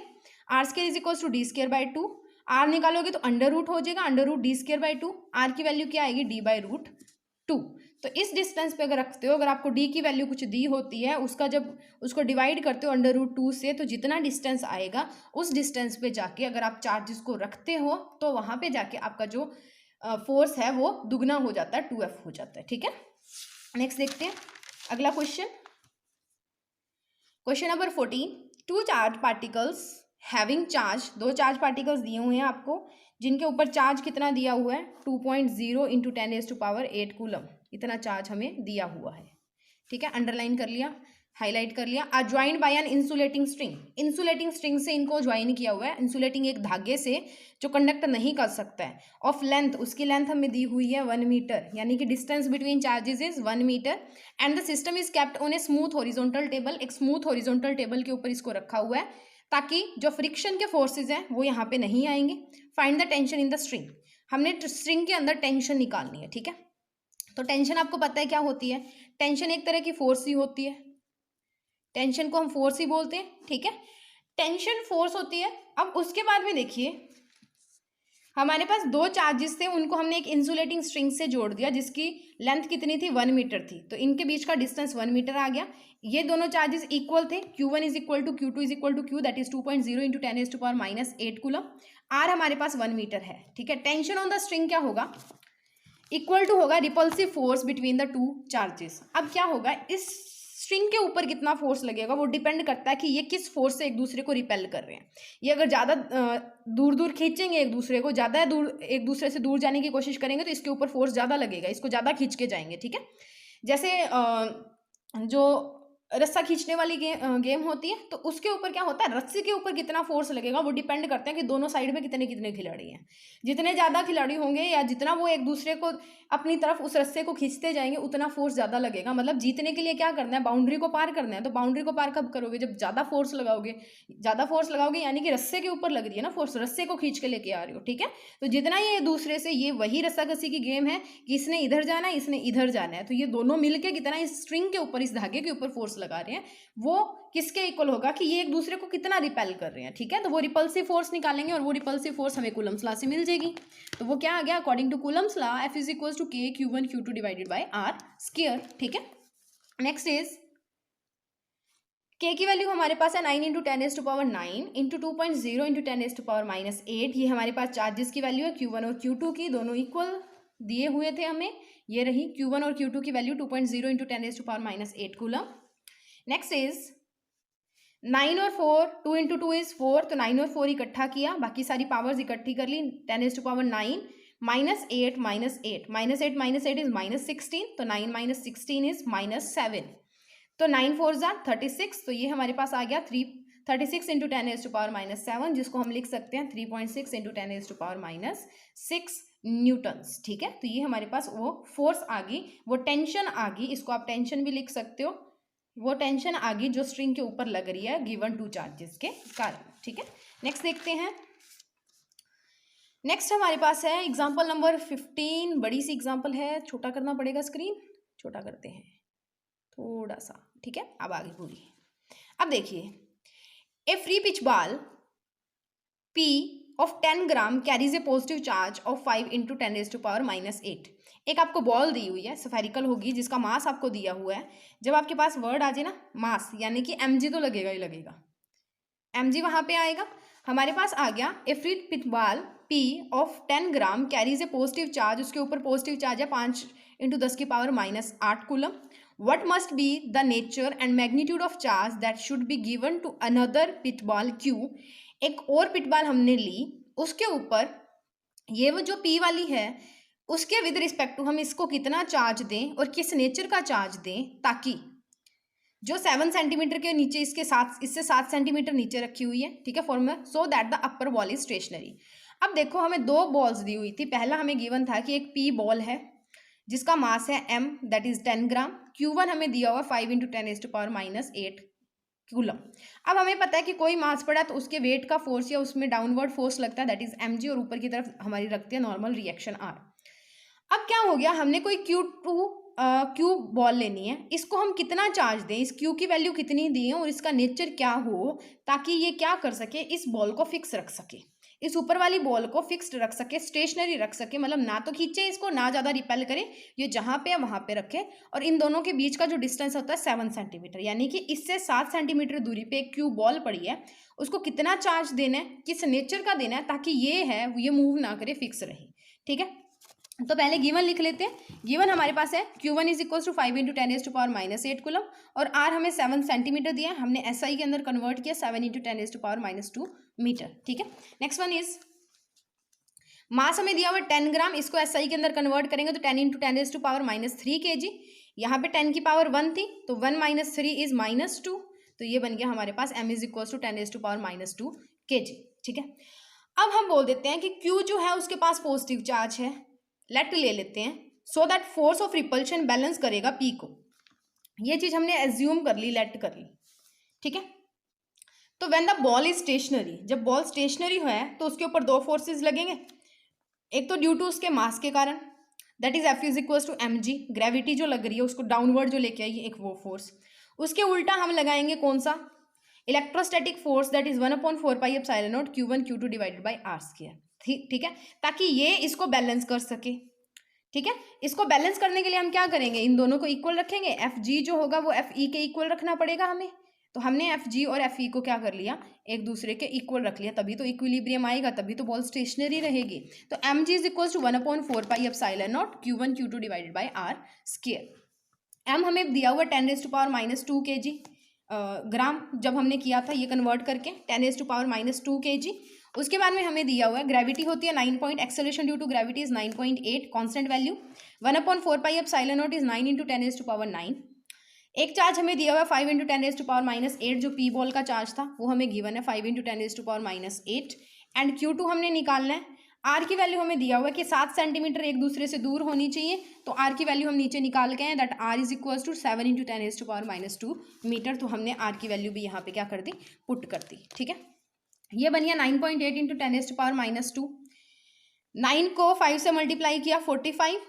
r² is equal to d²/2, r निकालोगे तो अंडर रूट हो जाएगा, अंडर रूट d²/2, r की वैल्यू क्या आएगी, d/√2। तो इस डिस्टेंस पे अगर रखते हो, अगर आपको d की वैल्यू कुछ दी होती है, उसका जब उसको डिवाइड करते हो अंडर रूट 2 से, तो जितना डिस्टेंस आएगा उस डिस्टेंस पे जाके अगर आप चार्जेस को रखते हो तो वहां पे जाके आपका जो फोर्स है वो दुगना हो जाता है, 2F हो जाता है, ठीक है। नेक्स्ट देखते हैं अगला question, question number 14। Two charge particles having charge, दो चार्ज पार्टिकल्स दिए हुए हैं आपको, जिनके ऊपर चार्ज कितना दिया हुआ है, 2.0 × 10⁸ कूलम, इतना चार्ज हमें दिया हुआ है, ठीक है। अंडरलाइन कर लिया, हाईलाइट कर लिया। Are joined by an insulating string, insulating string से इनको ज्वाइन किया हुआ है, इंसुलेटिंग एक धागे से जो कंडक्ट नहीं कर सकता है, ऑफ लेंथ, उसकी लेंथ हमें दी हुई है 1 मीटर, यानी कि distance between charges is 1 metre, and the system is kept on a smooth horizontal table, एक स्मूथ हॉरिजॉन्टल टेबल के ऊपर इसको रखा हुआ है ताकि जो फ्रिक्शन के फोर्सेज हैं वो यहाँ पे नहीं आएंगे। Find the tension in the string, हमने स्ट्रिंग के अंदर टेंशन निकालनी है, ठीक है। तो टेंशन आपको पता है क्या होती है, टेंशन एक तरह की फोर्स ही होती है, टेंशन को हम फोर्स ही बोलते हैं, ठीक है। टेंशन फोर्स होती है। अब उसके बाद में देखिए, हमारे पास दो चार्जेस थे, उनको हमने एक इंसुलेटिंग स्ट्रिंग से जोड़ दिया जिसकी लेंथ कितनी थी, 1 मीटर थी, तो इनके बीच का डिस्टेंस 1 मीटर आ गया। ये दोनों चार्जेस इक्वल थे, Q1 is equal to Q2 is equal to Q, that is 2.0 × 10⁻⁸ coulomb. R हमारे पास 1 मीटर है, ठीक है। टेंशन ऑन द स्ट्रिंग क्या होगा, इक्वल टू होगा repulsive force between the two charges. अब क्या होगा, इस स्ट्रिंग के ऊपर कितना फोर्स लगेगा वो डिपेंड करता है कि ये किस फोर्स से एक दूसरे को रिपेल कर रहे हैं। ये अगर ज़्यादा दूर दूर खींचेंगे एक दूसरे को, ज़्यादा दूर एक दूसरे से दूर जाने की कोशिश करेंगे तो इसके ऊपर फोर्स ज़्यादा लगेगा, इसको ज़्यादा खींच के जाएंगे, ठीक है। जैसे जो रस्सा खींचने वाली गेम होती है, तो उसके ऊपर क्या होता है, रस्सी के ऊपर कितना फोर्स लगेगा वो डिपेंड करते हैं कि दोनों साइड में कितने कितने खिलाड़ी हैं। जितने ज़्यादा खिलाड़ी होंगे या जितना वो एक दूसरे को अपनी तरफ उस रस्से को खींचते जाएंगे उतना फोर्स ज़्यादा लगेगा। मतलब जीतने के लिए क्या करना है, बाउंड्री को पार करना है। तो बाउंड्री को पार कब करोगे, जब ज़्यादा फोर्स लगाओगे, यानी कि रस्से के ऊपर लग रही है ना फोर्स, रस्से को खींच के लेके आ रही हो, ठीक है। तो जितना ये दूसरे से, ये वही रस्साकसी की गेम है कि इसने इधर जाना है, इसने इधर जाना है, तो ये दोनों मिलकर कितना इस स्ट्रिंग के ऊपर, इस धागे के ऊपर फोर्स लगा रहे हैं, वो किसके इक्वल होगा कि ये एक दूसरे को कितना रिपेल कर रहे हैं, ठीक है। तो वो रिपल्सिव फोर्स निकालेंगे और वो रिपल्सिव फोर्स हमें कूलम्स लॉ से मिल जाएगी। तो वो क्या आ गया, according to Coulomb's law, F is equal to K Q1 Q2 divided by R², ठीक है। नेक्स्ट इज K की वैल्यू हमारे पास है 9 × 10⁻⁹ इंटू 2.0 × 10⁻⁸। ये हमारे पास चार्जेस की वैल्यू है Q1 और Q2 की, दोनों इक्वल दिए हुए थे हमें, ये रही Q1 और Q2 की वैल्यू 2.0 × 10⁻⁸ कूलम। नेक्स्ट इज 9 और 4, 2 × 2 इज 4, तो 9 और 4 इकट्ठा किया, बाकी सारी पावर्स इकट्ठी कर ली, 10⁻⁹ -8 -8 इज -16, तो 9 - 16 इज -7, तो 9 4 ज़ा 36, तो ये हमारे पास आ गया 36 × 10⁻⁻7, जिसको हम लिख सकते हैं 3.6 × 10⁻⁻6 न्यूटन्स, ठीक है। तो ये हमारे पास वो फोर्स आ गई, वो टेंशन आ गई, इसको आप टेंशन भी लिख सकते हो, वो टेंशन आ गई जो स्ट्रिंग के ऊपर लग रही है गिवन टू चार्जेस के कारण, ठीक है। नेक्स्ट देखते हैं, नेक्स्ट हमारे पास है एग्जाम्पल नंबर 15, बड़ी सी एग्जाम्पल है, छोटा करना पड़ेगा, स्क्रीन छोटा करते हैं थोड़ा सा, ठीक है। अब आगे पूरी, अब देखिए, a free pith ball P of 10 gram carries a positive charge of 5 × 10⁻⁻8। एक आपको बॉल दी हुई है, स्फेरिकल होगी, जिसका मास आपको दिया हुआ है। जब आपके पास वर्ड आ जाए ना मास, यानी कि mg तो लगेगा ही लगेगा, mg वहां पे आएगा। हमारे पास आ गया a free pith ball P of 10 gram carries a positive charge, उसके ऊपर पॉजिटिव चार्ज है 5 × 10⁻⁻8 coulomb. What must be the nature and magnitude of charge that should be given to another pit ball Q? एक और पिट ball हमने ली, उसके ऊपर ये वो जो P वाली है उसके विद रिस्पेक्ट टू हम इसको कितना चार्ज दें और किस नेचर का चार्ज दें, ताकि जो 7 सेंटीमीटर के नीचे इससे 7 सेंटीमीटर नीचे रखी हुई है, ठीक है, formula, so that the upper ball is stationary. अब देखो, हमें दो बॉल्स दी हुई थी, पहला हमें गिवन था कि एक P बॉल है, जिसका मास है m that is 10 gram. Q1 हमें दिया हुआ 5 × 10⁻⁸ कूलम। अब हमें पता है कि कोई मास पड़ा तो उसके वेट का फोर्स या उसमें डाउनवर्ड फोर्स लगता है दैट इज mg, और ऊपर की तरफ हमारी रखते हैं नॉर्मल रिएक्शन r। अब क्या हो गया, हमने कोई क्यू बॉल लेनी है, इसको हम कितना चार्ज दें, इस क्यू की वैल्यू कितनी दी है और इसका नेचर क्या हो, ताकि ये क्या कर सके, इस बॉल को फिक्स रख सके, इस ऊपर वाली बॉल को फिक्स्ड रख सके, स्टेशनरी रख सके, मतलब ना तो खींचे इसको ना ज़्यादा रिपेल करे, ये जहाँ पे है वहाँ पे रखे। और इन दोनों के बीच का जो डिस्टेंस होता है 7 सेंटीमीटर, यानी कि इससे 7 सेंटीमीटर दूरी पे एक क्यू बॉल पड़ी है, उसको कितना चार्ज देना है, किस नेचर का देना है, ताकि ये मूव ना करे, फिक्स रहे। ठीक है, तो पहले गिवन लिख लेते हैं। गिवन हमारे पास है Q1 is equal to 5 × 10⁻⁸ coulomb, और R हमें 7 सेंटीमीटर दिया है, हमने SI के अंदर कन्वर्ट किया 7 × 10⁻⁻2 मीटर। ठीक है, नेक्स्ट वन इज मास हमें दिया हुआ 10 ग्राम, इसको SI के अंदर कन्वर्ट करेंगे तो 10 × 10⁻³ kg। यहाँ पे 10 की पावर 1 थी तो 1 - 3 इज -2, तो ये बन गया हमारे पास m is equal to 10⁻⁻2 kg। ठीक है, अब हम बोल देते हैं कि Q जो है उसके पास पॉजिटिव चार्ज है, लेट ले लेते हैं, so that force of repulsion balance करेगा P को। ये चीज हमने एज्यूम कर ली, लेट कर ली। ठीक है, तो when the ball is stationary, जब बॉल स्टेशनरी है तो उसके ऊपर दो फोर्सेस लगेंगे, एक तो ड्यू टू उसके मास के कारण that is F is equal to mg, gravity जो लग रही है उसको डाउनवर्ड जो लेके आई एक वो फोर्स। उसके उल्टा हम लगाएंगे कौन सा, electrostatic force that is 1/4πε0 Q1 Q2 divided by r²। ठीक है, ताकि ये इसको बैलेंस कर सके। ठीक है, इसको बैलेंस करने के लिए हम क्या करेंगे, इन दोनों को इक्वल रखेंगे, Fg जो होगा वो Fe के इक्वल रखना पड़ेगा हमें, तो हमने Fg और Fe को क्या कर लिया, एक दूसरे के इक्वल रख लिया, तभी तो इक्विलिब्रियम आएगा, तभी तो बॉल स्टेशनरी रहेगी। तो mg is equal to 1/4πε0 Q1 Q2 divided by r²। m हमें दिया हुआ 10⁻² kg ग्राम, जब हमने किया था ये कन्वर्ट करके 10⁻² kg। उसके बाद में हमें दिया हुआ है ग्रेविटी होती है 9 point, acceleration due to gravity is 9.8, constant value 1/4πε0 is 9 × 10⁻9। एक चार्ज हमें दिया हुआ है 5 × 10⁻8, जो पी बॉल का चार्ज था वो हमें गिवन है 5 × 10⁻8, एंड Q2 हमने निकालना है। आर की वैल्यू हमें दिया हुआ है कि 7 सेंटीमीटर एक दूसरे से दूर होनी चाहिए, तो आर की वैल्यू हम नीचे निकाल के हैं that R is equal to 7 × 10⁻2 metre, तो हमने आर की वैल्यू भी यहाँ पे क्या कर दी, पुट कर दी। ठीक है, ये बन गया 9.8 × 10⁻2, 9 को 5 से मल्टीप्लाई किया 45।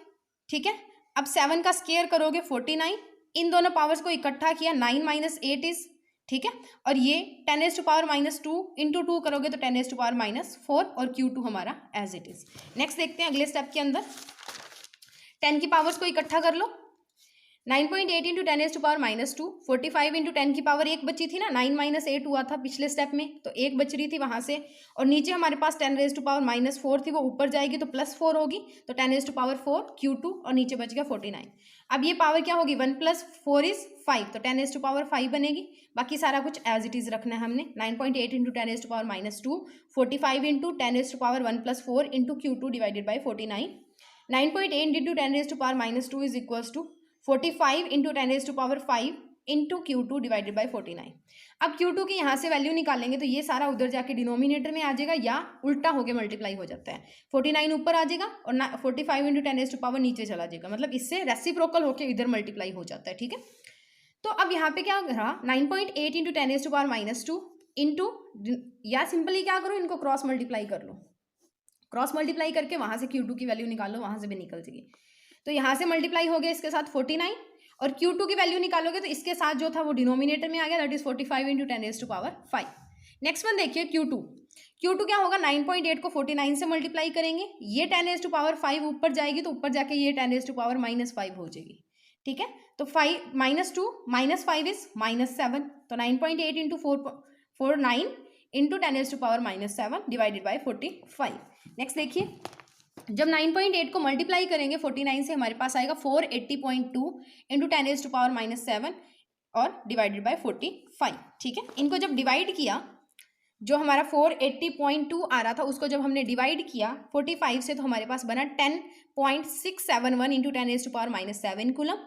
ठीक है, अब 7 का स्केयर करोगे 49, इन दोनों पावर्स को इकट्ठा किया 9 - 8 इज, ठीक है, और ये 10⁻2 इंटू 2 करोगे तो 10⁻4, और Q2 हमारा एज इट इज। नेक्स्ट देखते हैं अगले स्टेप के अंदर, 10 की पावर्स को इकट्ठा कर लो, 9.8 × 10⁻2, 45 × 10 की पावर 1 बची थी ना, 9 - 8 हुआ था पिछले स्टेप में, तो 1 बच रही थी वहाँ से, और नीचे हमारे पास 10⁻4 थी, वो ऊपर जाएगी तो +4 होगी, तो 10⁻4 Q2, और नीचे बच गया 49। अब ये पावर क्या होगी, 1 + 4 इज 5, तो 10⁻5 बनेगी। बाकी सारा कुछ एज इट इज रखना है हमने, 9.8 × 10⁻2, 45 × 10⁻1 + 4 × Q2 divided by 49, 9.8 × 10⁻2 is equals to 45 × 10⁻5 into Q2 divided by 49। अब Q2 की यहाँ से वैल्यू निकालेंगे तो ये सारा उधर जाके डिनोमिनेटर में आ जाएगा, या उल्टा होके मल्टीप्लाई हो जाता है, 49 ऊपर आ जाएगा और 45 × 10⁻, नीचे चला जाएगा, मतलब इससे रेसिप्रोकल होके इधर मल्टीप्लाई हो जाता है। ठीक है, तो अब यहाँ पे क्या रहा, 9.8 × 10⁻2 इंटू, या सिंपली क्या करो, इनको क्रॉस मल्टीप्लाई कर लो, क्रॉस मल्टीप्लाई करके वहाँ से Q2 की वैल्यू निकालो, वहाँ से भी निकल जाएगी। तो यहाँ से मल्टीप्लाई हो गया इसके साथ 49, और Q2 की वैल्यू निकालोगे तो इसके साथ जो था वो डिनोमिनेटर में आ गया, दैट इज 45 × 10⁻5। नेक्स्ट वन देखिए Q2 क्या होगा, 9.8 को 49 से मल्टीप्लाई करेंगे, ये 10⁻5 ऊपर जाएगी तो ऊपर जाके ये 10⁻5 हो जाएगी। ठीक है, तो 5 - 2 - 5 इज -7, तो 9.8 × 49 × 10⁻7 डिवाइडेड बाई 45। नेक्स्ट देखिए, जब 9.8 को मल्टीप्लाई करेंगे 49 से, हमारे पास आएगा 480.2 × 10⁻7 और डिवाइडेड बाय 45। ठीक है, इनको जब डिवाइड किया, जो हमारा 480.2 आ रहा था उसको जब हमने डिवाइड किया 45 से, तो हमारे पास बना 10.671 × 10⁻7 कूलम।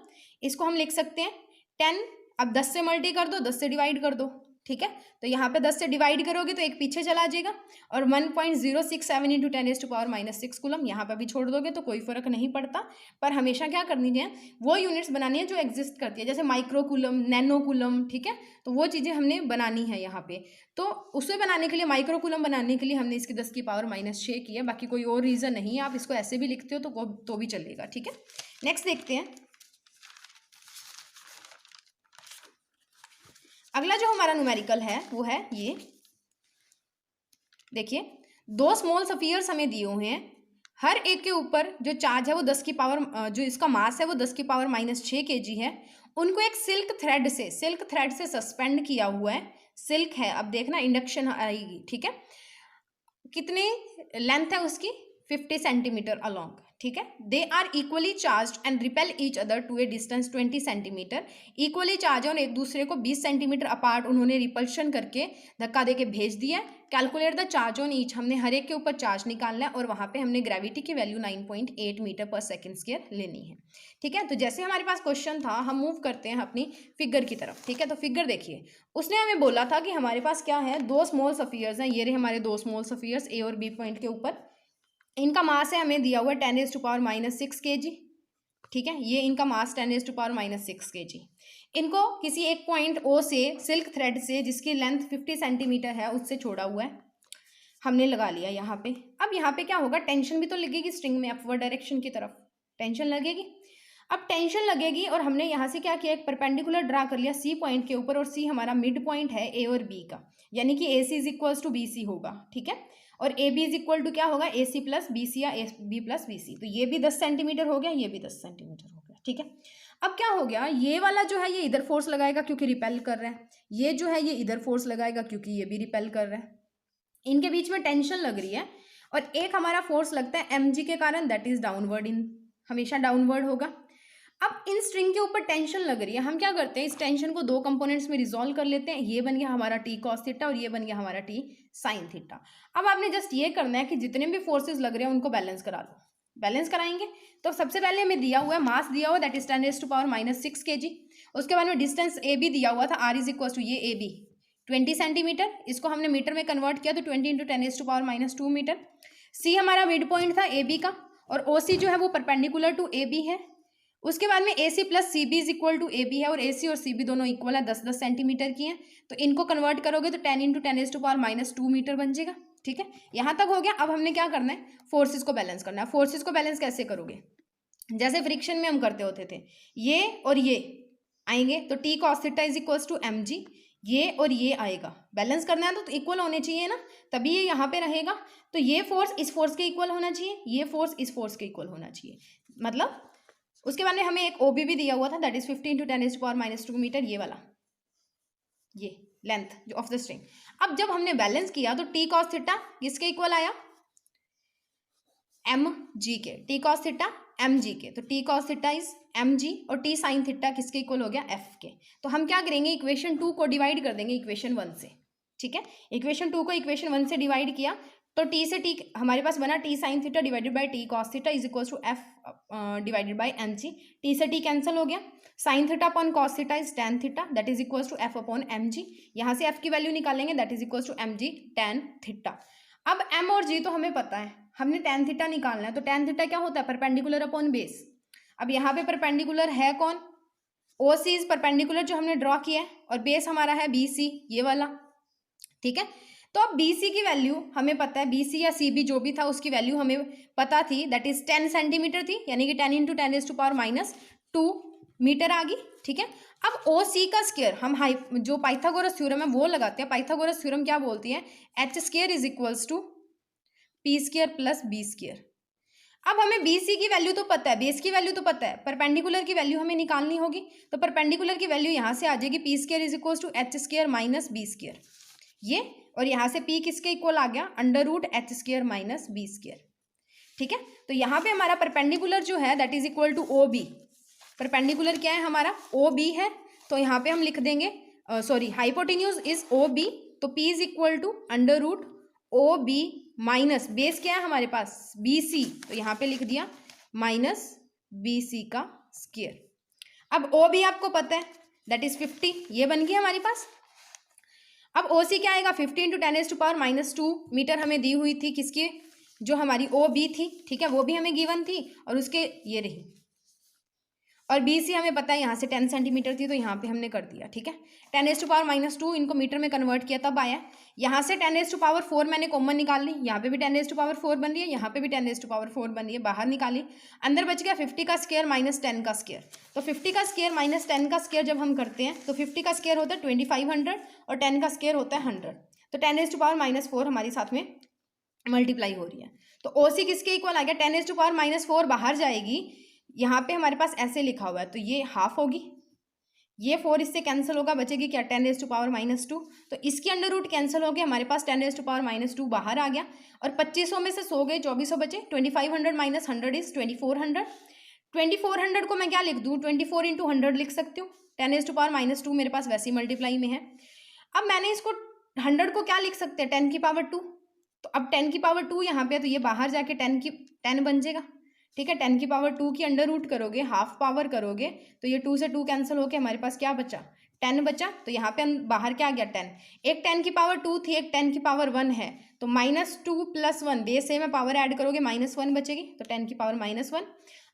इसको हम लिख सकते हैं 10, अब 10 से मल्टी कर दो, 10 से डिवाइड कर दो। ठीक है। तो यहाँ पे 10 से डिवाइड करोगे तो एक पीछे चला जाएगा और 1.067 इंटू 10⁻⁻6 कूलम यहाँ पर भी छोड़ दोगे तो कोई फर्क नहीं पड़ता। पर हमेशा क्या करनी है, वो यूनिट्स बनानी है जो एग्जिस्ट करती है, जैसे माइक्रो कूलम, नैनो कूलम, ठीक है। तो वो चीज़ें हमने बनानी है यहाँ पे। तो उसे बनाने के लिए, माइक्रो कूलम बनाने के लिए हमने इसकी 10⁻⁻6 की है, बाकी कोई और रीज़न नहीं है। आप इसको ऐसे भी लिखते हो तो भी चलेगा, ठीक है। नेक्स्ट देखते हैं। अगला जो हमारा न्यूमेरिकल है वो है ये, देखिए 2 स्मॉल सफियर्स हमें दिए हुए हैं। हर एक के ऊपर जो चार्ज है वो 10 की पावर, जो इसका मास है वो 10⁻⁻6 kg है। उनको एक सिल्क थ्रेड से सस्पेंड किया हुआ है। सिल्क है, अब देखना इंडक्शन आएगी, ठीक है। कितनी लेंथ है उसकी, 50 सेंटीमीटर अलोंग, ठीक है। They are equally charge and repel each other to a distance 20 centimetre. Equally charge है और एक दूसरे को 20 सेंटीमीटर अपार्ट उन्होंने रिपल्शन करके धक्का देके भेज दिया। Calculate the charge on each, हमने हर एक के ऊपर चार्ज निकालना है और वहाँ पे हमने ग्रेविटी की वैल्यू 9.8 मीटर पर सेकेंड स्क्वायर लेनी है, ठीक है। तो जैसे हमारे पास क्वेश्चन था, हम मूव करते हैं अपनी फिगर की तरफ, ठीक है। तो फिगर देखिए, उसने हमें बोला था कि हमारे पास क्या है, 2 स्मॉल सफियर्स हैं। ये रहे हमारे 2 स्मॉल सफियर्स ए और बी पॉइंट के ऊपर। इनका मास है हमें दिया हुआ 10⁻⁻6 kg, ठीक है। ये इनका मास 10⁻⁻6 kg। इनको किसी एक पॉइंट ओ से सिल्क थ्रेड से, जिसकी लेंथ 50 सेंटीमीटर है, उससे छोड़ा हुआ है, हमने लगा लिया यहाँ पे। अब यहाँ पे क्या होगा, टेंशन भी तो लगेगी स्ट्रिंग में, अपवर्ड डायरेक्शन की तरफ टेंशन लगेगी। अब टेंशन लगेगी और हमने यहाँ से क्या किया, एक परपेंडिकुलर ड्रा कर लिया सी पॉइंट के ऊपर, और सी हमारा मिड पॉइंट है ए और बी का, यानी कि A C is equals to B C होगा, ठीक है। और A B is equal to क्या होगा, A C plus B C या A B plus B C. तो ये भी 10 सेंटीमीटर हो गया, ये भी 10 सेंटीमीटर हो गया, ठीक है। अब क्या हो गया, ये वाला जो है ये इधर फोर्स लगाएगा क्योंकि रिपेल कर रहा है, ये जो है ये इधर फोर्स लगाएगा क्योंकि ये भी रिपेल कर रहा है। इनके बीच में टेंशन लग रही है और एक हमारा फोर्स लगता है एम जी के कारण, दैट इज डाउनवर्ड, इन हमेशा डाउनवर्ड होगा। अब इन स्ट्रिंग के ऊपर टेंशन लग रही है, हम क्या करते हैं, इस टेंशन को 2 कंपोनेंट्स में रिजॉल्व कर लेते हैं। ये बन गया हमारा टी कॉस थीटा और ये बन गया हमारा टी साइन थीटा। अब आपने जस्ट ये करना है कि जितने भी फोर्सेस लग रहे हैं उनको बैलेंस करा लो। बैलेंस कराएंगे तो सबसे पहले हमें दिया हुआ है, मास दिया हुआ दैट इज 10⁻⁻6 kg। उसके बाद में डिस्टेंस ए बी दिया हुआ था, आर इज इक्वल टू ये ए बी 20 सेंटीमीटर। इसको हमने मीटर में कन्वर्ट किया तो 20 इंटू 10⁻⁻2 मीटर। सी हमारा मिड पॉइंट था ए बी का, और ओ सी जो है वो परपेंडिकुलर टू ए बी है। उसके बाद में A C plus C B is equal to A B है, और ए सी और सी बी दोनों इक्वल है, 10-10 सेंटीमीटर की हैं। तो इनको कन्वर्ट करोगे तो 10 इंटू 10⁻⁻2 मीटर बन जाएगा, ठीक है। यहाँ तक हो गया। अब हमने क्या करना है, फोर्सेस को बैलेंस करना है। फोर्सेस को बैलेंस कैसे करोगे, जैसे फ्रिक्शन में हम करते होते थे, ये और ये आएंगे तो T cos theta is equals to M G, ये और ये आएगा। बैलेंस करना है तो इक्वल होने चाहिए ना, तभी ये यहाँ पे रहेगा। तो ये फोर्स इस फोर्स के इक्वल होना चाहिए, ये फोर्स इस फोर्स के इक्वल होना चाहिए, मतलब। उसके बाद में हमें एक ओबी भी दिया हुआ था, दैट इज 50 इंटू 10⁻⁻2 मीटर, ये वाला, ये लेंथ जो ऑफ द स्ट्रिंग। अब जब हमने बैलेंस किया तो टी कॉस थीटा किसके इक्वल आया, एम जी के, T cos theta M G के। तो T cos theta is M G और टी साइन थीटा किसके इक्वल हो गया, एफ के। तो हम क्या करेंगे, इक्वेशन 2 को डिवाइड कर देंगे इक्वेशन 1 से, ठीक है। इक्वेशन 2 को इक्वेशन 1 से डिवाइड किया तो टी से टी हमारे पास बना T sine theta divided by T cos theta is equal to F divided by M G. T से टी कैंसिल हो गया, sine theta upon cos theta is tan theta, that is equal to F upon M G. यहाँ से F की value निकालेंगे, that is equal to M G tan theta. अब M और G तो हमें पता है, हमने टैन थीटा निकालना है। तो टैन थीटा क्या होता है, परपेंडिकुलर अपॉन बेस। अब यहाँ पे परपेंडिकुलर है कौन, ओ सी इज परपेंडिकुलर जो हमने ड्रॉ किया है, और बेस हमारा है बी सी, ये वाला, ठीक है। तो अब बी सी की वैल्यू हमें पता है, बी सी या सी बी जो भी था उसकी वैल्यू हमें पता थी, दैट इज 10 सेंटीमीटर थी, यानी कि 10 इंटू 10⁻⁻2 मीटर आ गई, ठीक है। अब ओ सी का स्क्वायर हम जो पाइथागोरस थ्योरम है वो लगाते हैं। पाइथागोरस थ्योरम क्या बोलती है, H square is equals to P square plus B square. अब हमें बी सी की वैल्यू तो पता है, बेस की वैल्यू तो पता है, परपेंडिकुलर की वैल्यू हमें निकालनी होगी। तो परपेंडिकुलर की वैल्यू यहाँ से आ जाएगी, P square is equals to H square minus B square, ये, और यहाँ से p किसके इक्वल आ गया, under root H square minus B square, ठीक है। तो यहाँ पे हमारा परपेंडिकुलर जो है that is equal to O B. Perpendicular क्या है हमारा, ओ बी है। तो यहाँ पे हम लिख देंगे, sorry, hypotenuse is O B, तो p is equal to under root O B minus base क्या है हमारे पास, बी सी, तो यहाँ पे लिख दिया माइनस बी सी का स्क्वायर। अब ओ बी आपको पता है दैट इज 50, ये बन गई हमारे पास। अब ओ सी क्या आएगा, 50 इंटू 10⁻⁻2 मीटर हमें दी हुई थी, किसकी, जो हमारी ओ बी थी, ठीक है, वो भी हमें गिवन थी, और उसके ये रही, और बी सी हमें पता है यहाँ से 10 सेंटीमीटर थी, तो यहाँ पे हमने कर दिया, ठीक है। 10⁻⁻2 इनको मीटर में कन्वर्ट किया तब आया। यहाँ से 10⁻4 मैंने कॉमन निकाल ली, यहाँ पे भी 10⁻4 बन रही है, यहाँ पे भी 10⁻4 बन रही है, बाहर निकाली, अंदर बच गया 50 का स्क्वायर माइनस 10 का स्क्वायर। तो 50 का स्क्वायर माइनस 10 का स्क्वायर जब हम करते हैं तो 50 का स्क्वायर होता है 2500 और 10 का स्क्वायर होता है 100, तो 10⁻⁻4 हमारी साथ में मल्टीप्लाई हो रही है। तो ओ सी किसके इक्वल आ गया, 10⁻4 बाहर जाएगी, यहाँ पे हमारे पास ऐसे लिखा हुआ है, तो ये हाफ होगी, ये 4 इससे कैंसिल होगा, बचेगी क्या, 10⁻⁻2, तो इसकी अंडर रूट कैंसिल हो गया, हमारे पास 10⁻⁻2 बाहर आ गया, और 2500 में से 100 गए, 2400 बचे, 2500 माइनस 100 इज 2400। 2400 को मैं क्या लिख दूँ, 24 इंटू 100 लिख सकती हूँ, 10⁻⁻2 मेरे पास वैसे ही मल्टीप्लाई में है। अब मैंने इसको 100 को क्या लिख सकते हैं, 10 की पावर 2, तो अब 10 की पावर 2 यहाँ पे है, तो ये बाहर जाके 10 बन जाएगा, ठीक है। 10 की पावर 2 की अंडर रूट करोगे, हाफ पावर करोगे, तो ये 2 से 2 कैंसिल होके हमारे पास क्या बचा, 10 बचा, तो यहाँ पे बाहर क्या आ गया 10। एक 10 की पावर 2 थी, एक 10 की पावर 1 है, तो -2 + 1 बेस से में पावर ऐड करोगे -1 बचेगी, तो 10 की पावर -1।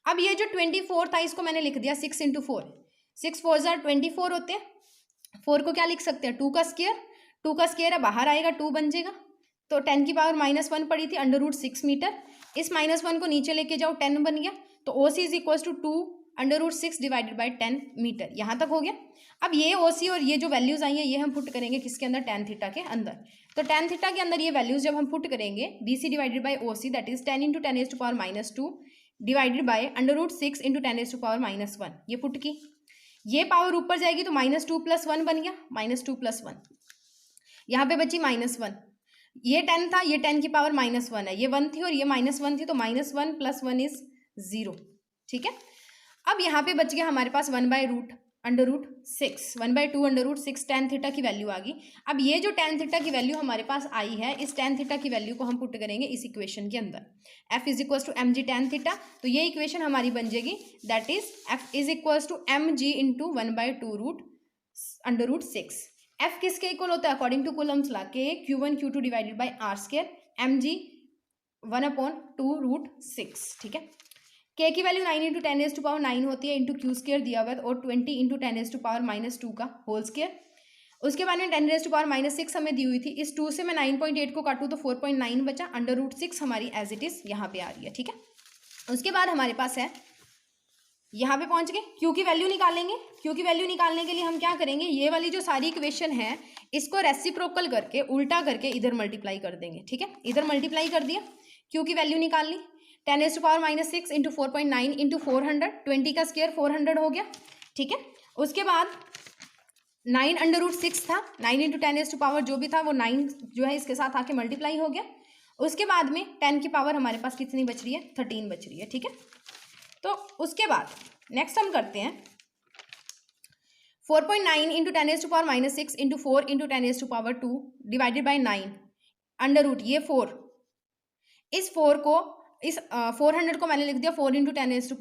अब ये जो 24 था इसको मैंने लिख दिया 6 इंटू 4, 6 4 जार 24 होते हैं, 4 को क्या लिख सकते हैं, 2 का स्क्वायर, 2 का स्क्वायर है, बाहर आएगा 2 बन जाएगा, तो 10 की पावर -1 पड़ी थी, अंडर रूट 6 मीटर, इस -1 को नीचे लेके जाओ, 10 बन गया, तो O C is equals to 2 under root 6 divided by 10 metre, यहाँ तक हो गया। अब ये ओ सी और ये जो वैल्यूज आई हैं ये हम पुट करेंगे किसके अंदर, tan थीटा के अंदर, तो tan थीटा के अंदर ये वैल्यूज जब हम पुट करेंगे, B C divided by O C that is 10 into 10⁻⁻2 divided by under root 6 into 10⁻⁻1, ये पुट की, ये पावर ऊपर जाएगी तो -2 + 1 बन गया, -2 + 1, यहाँ पे बची -1, ये 10 था, ये 10 की पावर -1 है, ये 1 थी और ये -1 थी, तो -1 + 1 इज 0, ठीक है। अब यहाँ पे बच गया हमारे पास 1/√6, 1/2 अंडर रूट 6 tan थीटा की वैल्यू आ गई। अब ये जो tan थीटा की वैल्यू हमारे पास आई है, इस tan थीटा की वैल्यू को हम पुट करेंगे इस इक्वेशन के अंदर, f is equals to mg tan theta, तो ये इक्वेशन हमारी बन जाएगी, that is f is equals to mg into 1/2 under root 6। f किसके इक्वल होता है अकॉर्डिंग टू कूलम्स लॉ, के Q1 Q2 divided by R square, mg 1/2√6, ठीक है। k की वैल्यू 9 इंटू 10⁻9 होती है, इंटू क्यू स्क्वायर दिया हुआ है, और 20 इंटू 10⁻2 का होल स्क्वायर। उसके बाद में 10⁻6 हमें दी हुई थी, इस 2 से मैं 9.8 को काटूँ तो 4.9 बचा, अंडर रूट 6 हमारी एज इट इज यहाँ पे आ रही है, ठीक है। उसके बाद हमारे पास है, यहाँ पे पहुंच गए, क्यू की वैल्यू निकालेंगे। क्यू की वैल्यू निकालने के लिए हम क्या करेंगे, ये वाली जो सारी इक्वेशन है इसको रेसिप्रोकल करके उल्टा करके इधर मल्टीप्लाई कर देंगे, ठीक है। इधर मल्टीप्लाई कर दिया, क्यू की वैल्यू निकाल ली, 10⁻⁻6 इंटू 4.9 इंटू 400, 20 का स्क्वायर 400 हो गया, ठीक है। उसके बाद 9 अंडर रूट 6 था, 9 इंटू 10⁻, जो भी था वो 9 जो है इसके साथ आके मल्टीप्लाई हो गया। उसके बाद में 10 की पावर हमारे पास कितनी बच रही है, 13 बच रही है, ठीक है। तो उसके बाद नेक्स्ट हम करते हैं 4.9 into 10⁻6 into 4 into 10⁻2 divided by 9 under root, ये 4, इस 4 को, इस 400 को मैंने लिख दिया 4 इंटू 10⁻2,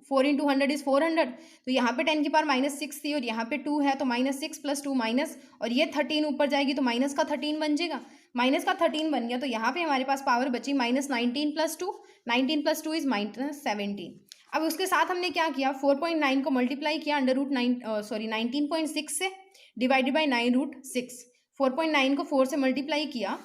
4 इंटू 100 इज 400, तो यहाँ पे 10 की पावर -6 थी और यहाँ पे 2 है, तो -6 + 2 माइनस, और ये 13 ऊपर जाएगी तो माइनस का 13 बन जाएगा, माइनस का 13 बन गया, तो यहाँ पे हमारे पास पावर बची -19 + 2, 19 + 2 इज -17। अब उसके साथ हमने क्या किया, 4.9 को मल्टीप्लाई किया अंडर रूट 19.6 से डिवाइडेड बाई 9√6, 4.9 को 4 से मल्टीप्लाई किया।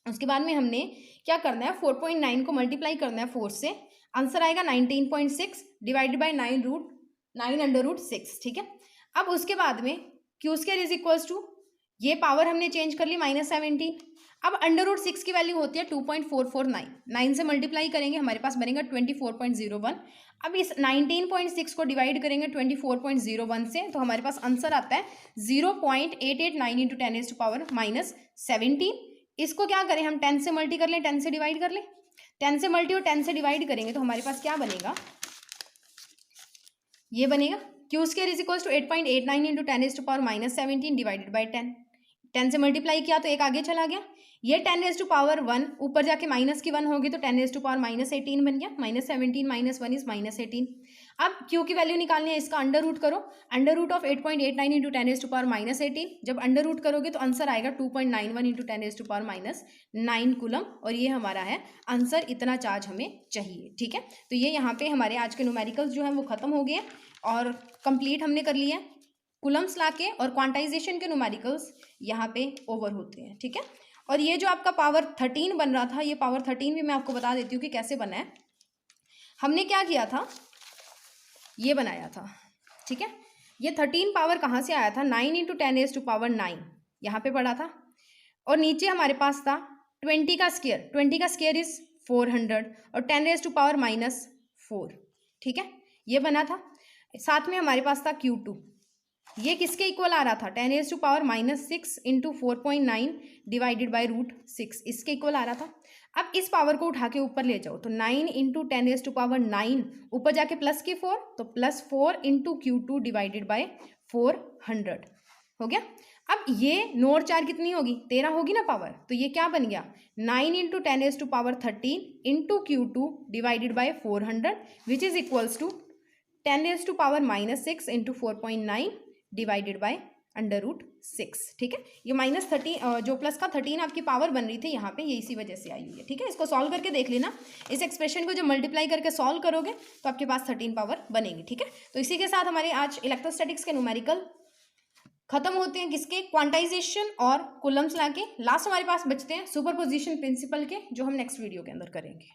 उसके बाद में हमने क्या करना है, 4.9 को मल्टीप्लाई करना है 4 से, आंसर आएगा 19.6 डिवाइडेड बाई 9 अंडर रूट 6, ठीक है। अब उसके बाद में Q square is equals to, ये पावर हमने चेंज कर ली -17, अब अंडर रूट 6 की वैल्यू होती है 2.449, 9 से मल्टीप्लाई करेंगे हमारे पास बनेगा 24.01। अब इस 19.6 को डिवाइड करेंगे 24.01 से, तो हमारे पास आंसर आता है 0.889 इंटू 10⁻⁻17। इसको क्या करें हम, 10 से मल्टी कर लें, 10 से डिवाइड कर लें, 10 से मल्टी और 10 से डिवाइड करेंगे तो हमारे पास क्या बनेगा, ये बनेगा Q square is equals to 8.89 into 10⁻17 divided by 10। 10 से मल्टीप्लाई किया तो एक आगे चला गया, ये 10⁻1 ऊपर जाके माइनस की 1 होगी तो 10⁻−18 बन गया, -17 -1 इज -18। अब क्यू की वैल्यू निकालनी है, इसका अंडर रूट करो, अंडर रूट ऑफ 8.89 इंटू 10⁻−18, जब अंडर रूट करोगे तो आंसर आएगा 2.91 इंटू 10⁻9 कूलम, और ये हमारा है आंसर, इतना चार्ज हमें चाहिए। ठीक है, तो ये यहाँ पे हमारे आज के न्यूमेरिकल्स जो हैं वो खत्म हो गए और कंप्लीट हमने कर लिया। कूलम्स लॉ के और क्वांटाइजेशन के न्यूमेरिकल्स यहाँ पे ओवर होते हैं। ठीक है, और ये जो आपका पावर 13 बन रहा था, ये पावर 13 भी मैं आपको बता देती हूँ कि कैसे बना है। हमने क्या किया था, ये बनाया था। ठीक है, ये 13 पावर कहाँ से आया था, 9 इंटू 10⁻9 यहाँ पे पड़ा था, और नीचे हमारे पास था 20 का स्क्वायर, 20 का स्क्वायर इज 400 और 10⁻⁻4। ठीक है, ये बना था। साथ में हमारे पास था Q2, ये किसके इक्वल आ रहा था, 10⁻6 इंटू 4.9 डिवाइडेड बाई √6, इसके इक्वल आ रहा था। अब इस पावर को उठा के ऊपर ले जाओ तो 9 इंटू 10⁻9 ऊपर जाके प्लस के 4 तो +4 इंटू Q2 डिवाइडेड बाई 400 हो गया। अब ये नोर 4 कितनी होगी, 13 होगी ना पावर, तो ये क्या बन गया 9 into 10⁻13 into Q2 divided by 400 which is equals to 10⁻6 into 4.9 divided by √6। ठीक है, ये -13 जो प्लस का 13 आपकी पावर बन रही थी यहाँ पे, ये इसी वजह से आई हुई है। ठीक है, इसको सॉल्व करके देख लेना, इस एक्सप्रेशन को जब मल्टीप्लाई करके सॉल्व करोगे तो आपके पास 13 पावर बनेगी। ठीक है, तो इसी के साथ हमारे आज इलेक्ट्रोस्टैटिक्स के न्यूमेरिकल खत्म होते हैं, किसके, क्वांटाइजेशन और कूलम्स लॉ के। लास्ट हमारे पास बचते हैं सुपरपोजिशन प्रिंसिपल के, जो हम नेक्स्ट वीडियो के अंदर करेंगे।